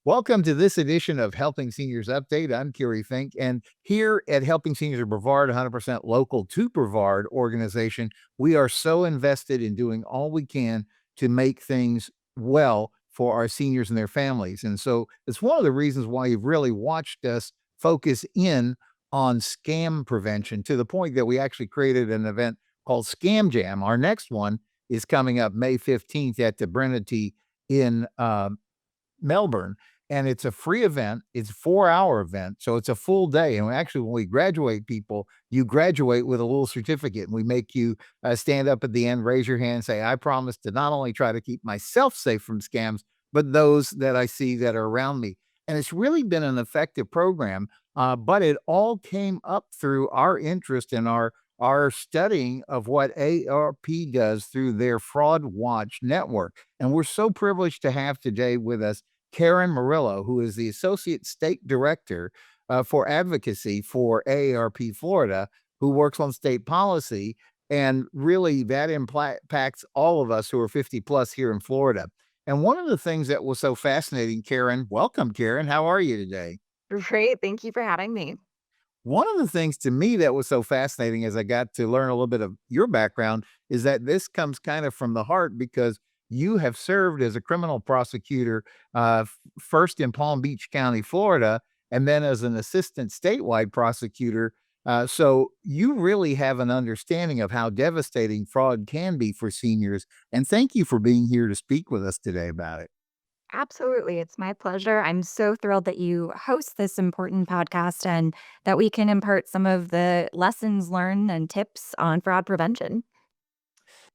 Welcome to this edition of Helping Seniors Update. I'm Kerry Fink, and here at Helping Seniors of Brevard, 100% local to Brevard organization, we are so invested in doing all we can to make things well for our seniors and their families. And so it's one of the reasons why you've really watched us focus in on scam prevention to the point that we actually created an event called Scam Jam. Our next one is coming up May 15th at the Brennity in Melbourne, and it's a free event. It's a 4-hour event, so it's a full day. And actually, when we graduate people, you graduate with a little certificate, and we make you stand up at the end, raise your hand, say, "I promise to not only try to keep myself safe from scams, but those that I see that are around me." And it's really been an effective program, but it all came up through our interest in our studying of what AARP does through their Fraud Watch Network. And we're so privileged to have today with us Murillo, who is the Associate State Director for Advocacy for AARP Florida, who works on state policy. And really, that impacts all of us who are 50 plus here in Florida. And one of the things that was so fascinating, welcome, Karen. How are you today? Great. Thank you for having me. One of the things to me that was so fascinating as I got to learn a little bit of your background is that this comes kind of from the heart because you have served as a criminal prosecutor, first in Palm Beach County, Florida, and then as an assistant statewide prosecutor. So you really have an understanding of how devastating fraud can be for seniors. And thank you for being here to speak with us today about it. Absolutely. It's my pleasure. I'm so thrilled that you host this important podcast and that we can impart some of the lessons learned and tips on fraud prevention.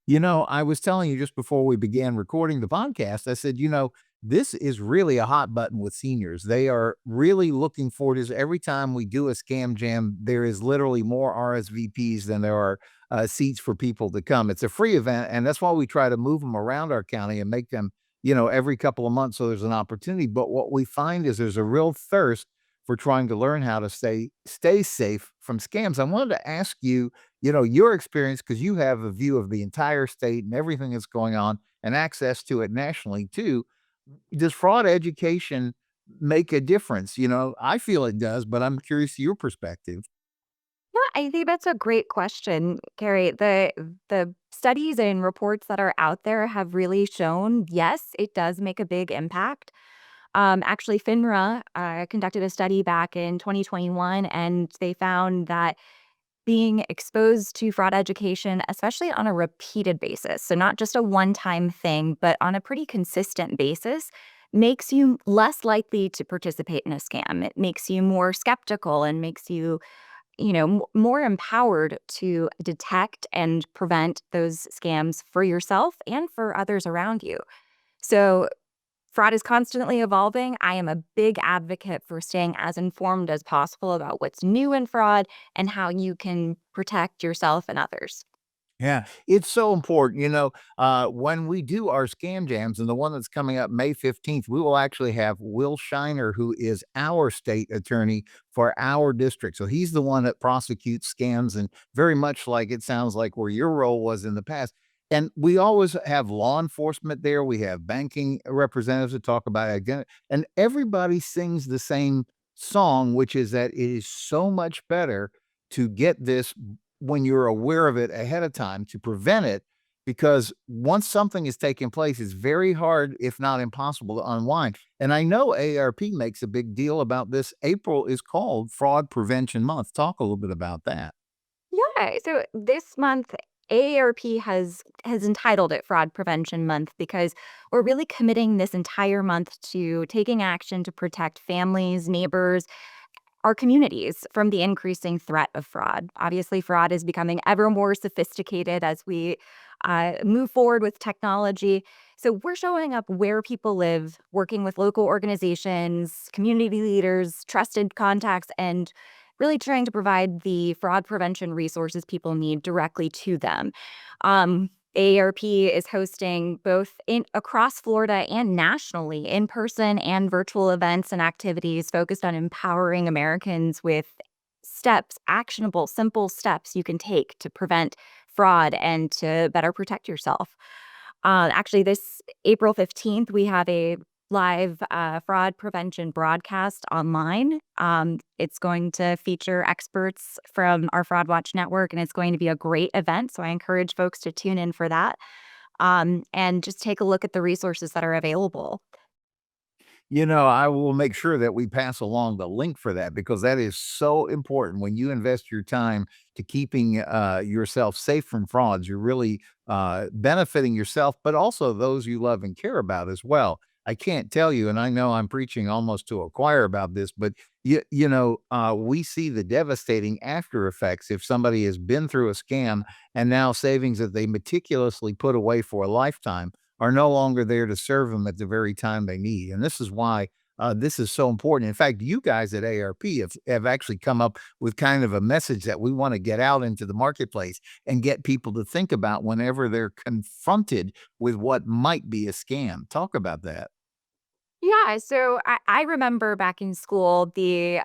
I was telling you just before we began recording the podcast, I said, this is really a hot button with seniors. They are really looking forward to this. Every time we do a scam jam, there is literally more RSVPs than there are seats for people to come. It's a free event, and that's why we try to move them around our county and make them, every couple of months so there's an opportunity. But what we find is there's a real thirst for trying to learn how to stay safe from scams. I wanted to ask you, your experience, because you have a view of the entire state and everything that's going on and access to it nationally too. Does fraud education make a difference? I feel it does, but I'm curious your perspective. Yeah, I think that's a great question, Carrie. The studies and reports that are out there have really shown, yes, it does make a big impact. Actually, FINRA conducted a study back in 2021, and they found that being exposed to fraud education, especially on a repeated basis, so not just a one-time thing, but on a pretty consistent basis, makes you less likely to participate in a scam. It makes you more skeptical and makes you, more empowered to detect and prevent those scams for yourself and for others around you. So fraud is constantly evolving. I am a big advocate for staying as informed as possible about what's new in fraud and how you can protect yourself and others. Yeah, it's so important. When we do our scam jams, and the one that's coming up May 15th, we will actually have Will Shiner, who is our state attorney for our district. So he's the one that prosecutes scams, and very much like it sounds like where your role was in the past. And we always have law enforcement there. We have banking representatives that talk about identity, and everybody sings the same song, which is that it is so much better to get this when you're aware of it ahead of time to prevent it, because once something is taking place, it's very hard, if not impossible, to unwind. And I know AARP makes a big deal about this. April is called Fraud Prevention Month. Talk a little bit about that. Yeah. So this month, AARP has entitled it Fraud Prevention Month because we're really committing this entire month to taking action to protect families, neighbors, our communities from the increasing threat of fraud. Obviously, fraud is becoming ever more sophisticated as we move forward with technology. So we're showing up where people live, working with local organizations, community leaders, trusted contacts, and really trying to provide the fraud prevention resources people need directly to them. AARP is hosting both in across Florida and nationally in-person and virtual events and activities focused on empowering Americans with steps, actionable, simple steps you can take to prevent fraud and to better protect yourself. Actually, this April 15th, we have a live fraud prevention broadcast online. It's going to feature experts from our Fraud Watch Network, and it's going to be a great event. So I encourage folks to tune in for that, and just take a look at the resources that are available. I will make sure that we pass along the link for that because that is so important. When you invest your time to keeping yourself safe from frauds, you're really benefiting yourself, but also those you love and care about as well. I can't tell you, and I know I'm preaching almost to a choir about this, but we see the devastating after effects if somebody has been through a scam and now savings that they meticulously put away for a lifetime are no longer there to serve them at the very time they need. And this is why this is so important. In fact, you guys at AARP have actually come up with kind of a message that we want to get out into the marketplace and get people to think about whenever they're confronted with what might be a scam. Talk about that. Yeah, so I remember back in school the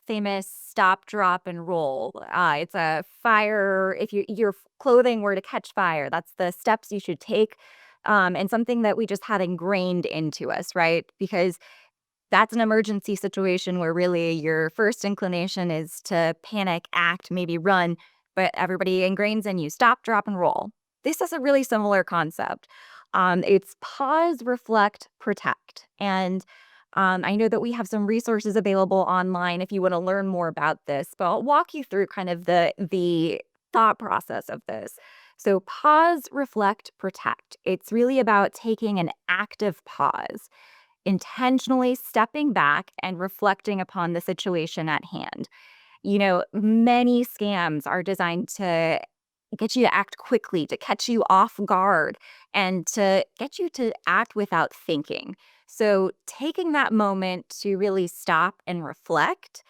famous stop, drop, and roll. It's a fire. If your clothing were to catch fire, that's the steps you should take, and something that we just had ingrained into us, right? Because that's an emergency situation where really your first inclination is to panic, act, maybe run, but everybody ingrains in you stop, drop, and roll. This is a really similar concept. It's pause, reflect, protect. And I know that we have some resources available online if you want to learn more about this, but I'll walk you through kind of the thought process of this. So pause, reflect, protect. It's really about taking an active pause, intentionally stepping back and reflecting upon the situation at hand. Many scams are designed to get you to act quickly, to catch you off guard, and to get you to act without thinking. So, taking that moment to really stop and reflect,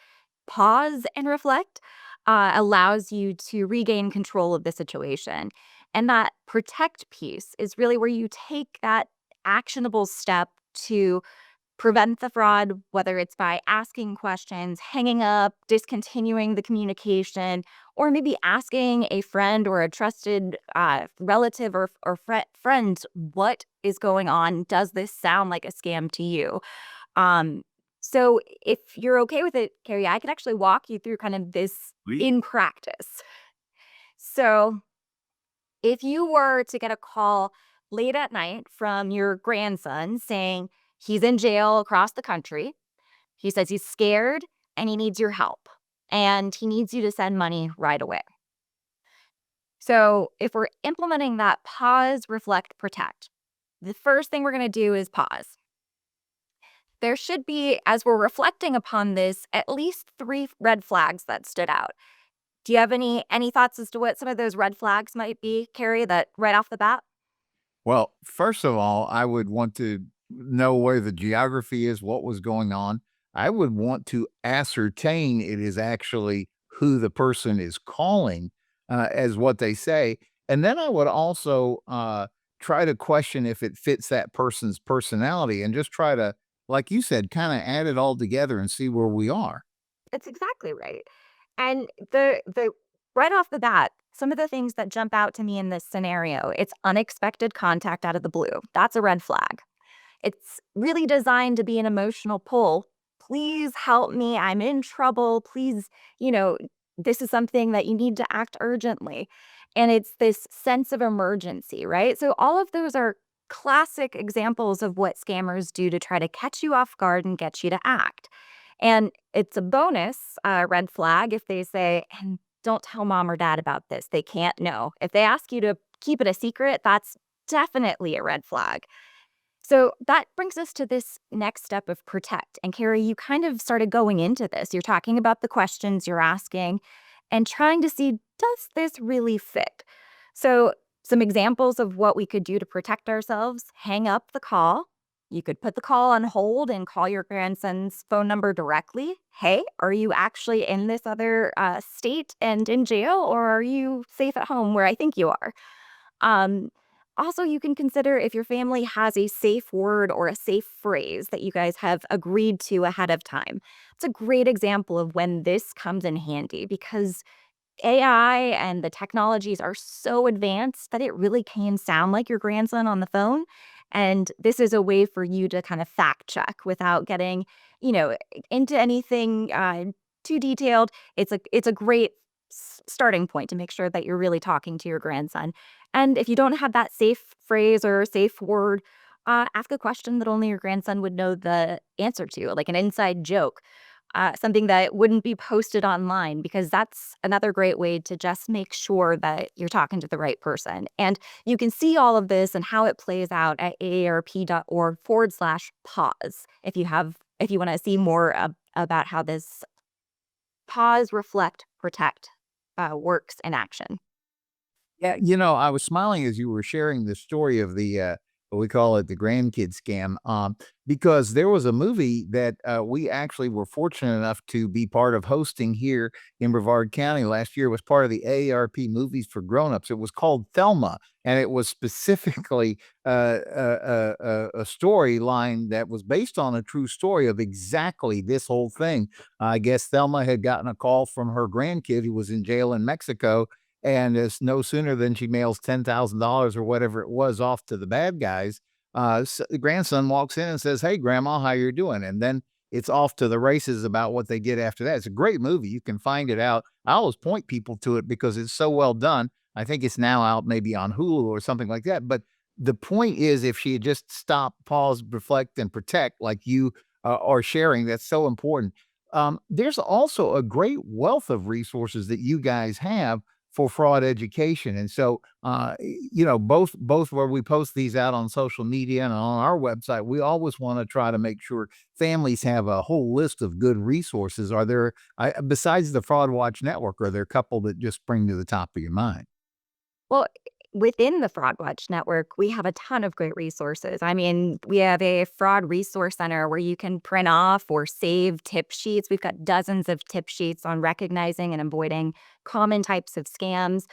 pause and reflect, allows you to regain control of the situation. And that protect piece is really where you take that actionable step to prevent the fraud, whether it's by asking questions, hanging up, discontinuing the communication, or maybe asking a friend or a trusted relative or friend, what is going on? Does this sound like a scam to you? Um, so if you're okay with it, Carrie, I could actually walk you through kind of this We in practice. So if you were to get a call late at night from your grandson saying he's in jail across the country, he says he's scared and he needs your help and he needs you to send money right away. So, if we're implementing that pause, reflect, protect, the first thing we're going to do is pause. There should be, as we're reflecting upon this, at least three red flags that stood out. Do you have any thoughts as to what some of those red flags might be, Carrie, that right off the bat? Well, first of all, I would want to know where the geography is, what was going on. I would want to ascertain it is actually who the person is calling, as what they say. And then I would also try to question if it fits that person's personality and just try to, like you said, kind of add it all together and see where we are. That's exactly right. And the right off the bat, some of the things that jump out to me in this scenario, it's unexpected contact out of the blue. That's a red flag. It's really designed to be an emotional pull. Please help me. I'm in trouble. Please, you know, this is something that you need to act urgently. And it's this sense of emergency, right? So all of those are classic examples of what scammers do to try to catch you off guard and get you to act. And it's a bonus red flag if they say, and don't tell mom or dad about this. They can't know. If they ask you to keep it a secret, that's definitely a red flag. So that brings us to this next step of protect. And Carrie, you kind of started going into this. You're talking about the questions you're asking and trying to see, does this really fit? So, some examples of what we could do to protect ourselves: hang up the call. You could put the call on hold and call your grandson's phone number directly. Hey, are you actually in this other state and in jail, or are you safe at home where I think you are? Um, Also, you can consider if your family has a safe word or a safe phrase that you guys have agreed to ahead of time. It's a great example of when this comes in handy because AI and the technologies are so advanced that it really can sound like your grandson on the phone. And this is a way for you to kind of fact check without getting, you know, into anything too detailed. It's a great starting point to make sure that you're really talking to your grandson. And if you don't have that safe phrase or safe word, ask a question that only your grandson would know the answer to, like an inside joke, something that wouldn't be posted online, because that's another great way to just make sure that you're talking to the right person. And you can see all of this and how it plays out at aarp.org/pause if you want to see more about how this pause, reflect, protect works in action. Yeah, I was smiling as you were sharing the story of the, what we call it, the grandkid scam, because there was a movie that we actually were fortunate enough to be part of hosting here in Brevard County last year. It was part of the AARP Movies for Grown-Ups. It was called Thelma, and it was specifically a storyline that was based on a true story of exactly this whole thing. I guess Thelma had gotten a call from her grandkid who was in jail in Mexico, and it's no sooner than she mails $10,000 or whatever it was off to the bad guys, the grandson walks in and says, "Hey, grandma, how you doing?" And then it's off to the races about what they did after that. It's a great movie. You can find it out. I always point people to it because it's so well done. I think it's now out maybe on Hulu or something like that. But the point is, if she had just stopped, pause, reflect, and protect, like you are sharing, that's so important. There's also a great wealth of resources that you guys have for fraud education. And so, both where we post these out on social media and on our website, we always want to try to make sure families have a whole list of good resources. Are there, besides the Fraud Watch Network, are there a couple that just spring to the top of your mind? Well, within the Fraud Watch Network, we have a ton of great resources. I mean, we have a fraud resource center where you can print off or save tip sheets. We've got dozens of tip sheets on recognizing and avoiding common types of scams.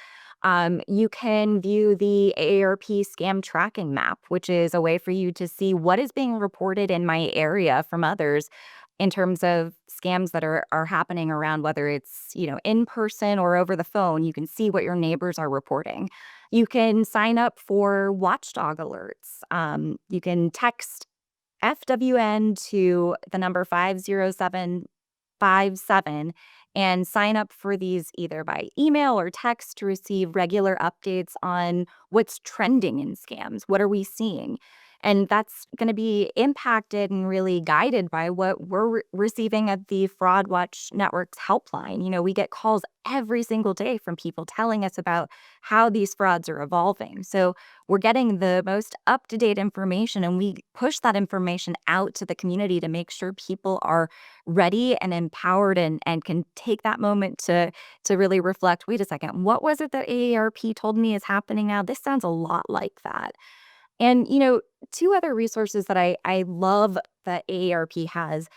You can view the AARP scam tracking map, which is a way for you to see what is being reported in my area from others in terms of scams that are happening around, whether it's, in person or over the phone. You can see what your neighbors are reporting. You can sign up for watchdog alerts. You can text FWN to the number 50757 and sign up for these either by email or text to receive regular updates on what's trending in scams. What are we seeing? And that's going to be impacted and really guided by what we're receiving at the Fraud Watch Network's helpline. We get calls every single day from people telling us about how these frauds are evolving. So we're getting the most up to date information, and we push that information out to the community to make sure people are ready and empowered and can take that moment to really reflect. Wait a second, what was it that AARP told me is happening now? This sounds a lot like that. And, two other resources that I love that AARP has,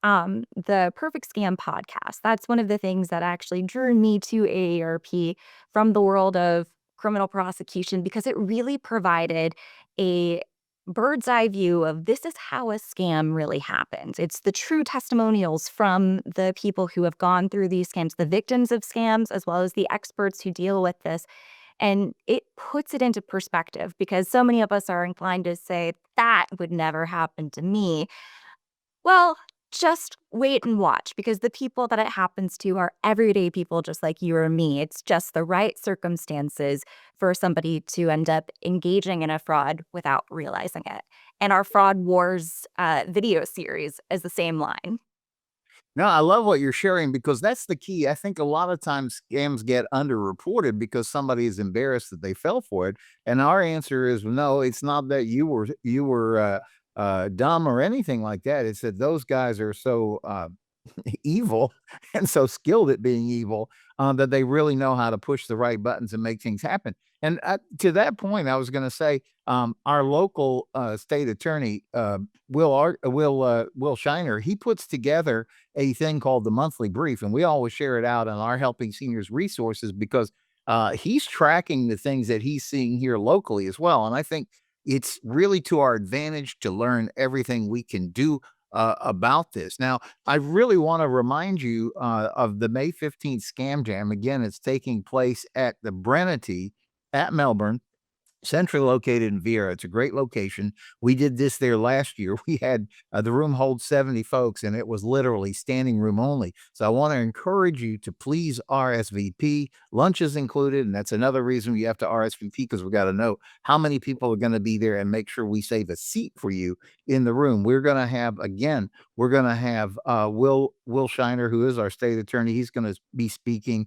the Perfect Scam podcast. That's one of the things that actually drew me to AARP from the world of criminal prosecution, because it really provided a bird's eye view of this is how a scam really happens. It's the true testimonials from the people who have gone through these scams, the victims of scams, as well as the experts who deal with this. And it puts it into perspective, because so many of us are inclined to say, that would never happen to me. Well, just wait and watch, because the people that it happens to are everyday people just like you or me. It's just the right circumstances for somebody to end up engaging in a fraud without realizing it. And our Fraud Wars video series is the same line. No, I love what you're sharing because that's the key. I think a lot of times scams get underreported because somebody is embarrassed that they fell for it. And our answer is no, it's not that you were dumb or anything like that. It's that those guys are so evil and so skilled at being evil, that they really know how to push the right buttons and make things happen. And to that point, I was going to say, our local state attorney, Will Shiner, he puts together a thing called the monthly brief, and we always share it out on our Helping Seniors resources because he's tracking the things that he's seeing here locally as well. And I think it's really to our advantage to learn everything we can do about this. Now, I really want to remind you of the May 15th Scam Jam. Again, it's taking place at the Brennity at Melbourne. Centrally located in Viera. It's a great location. We did this there last year. We had the room holds 70 folks, and it was literally standing room only. So I want to encourage you to please RSVP. Lunch is included, and that's another reason you have to RSVP because we got to know how many people are going to be there and make sure we save a seat for you in the room. We're going to have again. We're going to have Will Shiner, who is our state attorney. He's going to be speaking.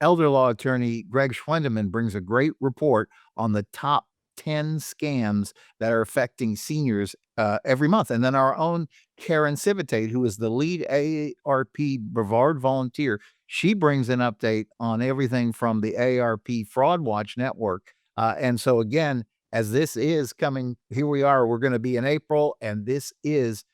Elder law attorney Greg Schwendeman brings a great report on the top 10 scams that are affecting seniors every month. And then our own Karen Civitate, who is the lead AARP Brevard volunteer, she brings an update on everything from the AARP Fraud Watch Network. And so, again, as this is coming, here we are, we're going to be in April, and this is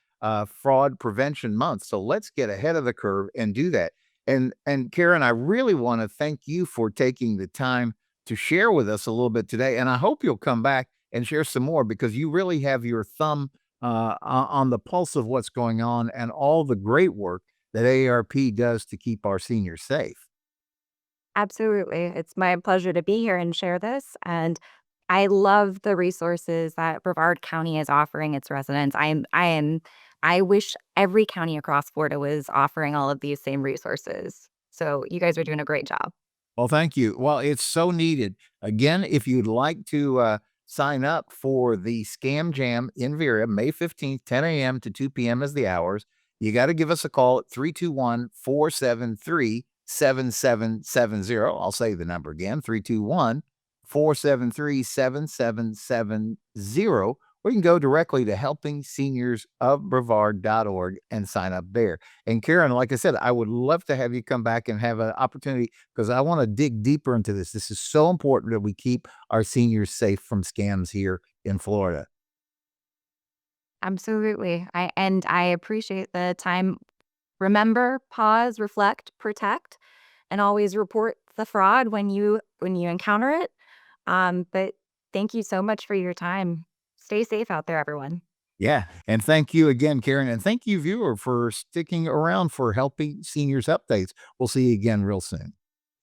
Fraud Prevention Month. So let's get ahead of the curve and do that. And Karen, I really want to thank you for taking the time to share with us a little bit today. And I hope you'll come back and share some more because you really have your thumb on the pulse of what's going on and all the great work that AARP does to keep our seniors safe. Absolutely. It's my pleasure to be here and share this. And I love the resources that Brevard County is offering its residents. I wish every county across Florida was offering all of these same resources. So you guys are doing a great job. Well, thank you. Well, it's so needed. Again, if you'd like to sign up for the Scam Jam in Vera, May 15th, 10 a.m. to 2 p.m. is the hours. You got to give us a call at 321-473-7770. I'll say the number again, 321-473-7770. Or you can go directly to helpingseniorsofbrevard.org and sign up there. And Karen, like I said, I would love to have you come back and have an opportunity because I want to dig deeper into this. This is so important that we keep our seniors safe from scams here in Florida. Absolutely. I appreciate the time. Remember, pause, reflect, protect, and always report the fraud when you encounter it. But thank you so much for your time. Stay safe out there, everyone. Yeah. And thank you again, Karen. And thank you, viewer, for sticking around for Helping Seniors Updates. We'll see you again real soon.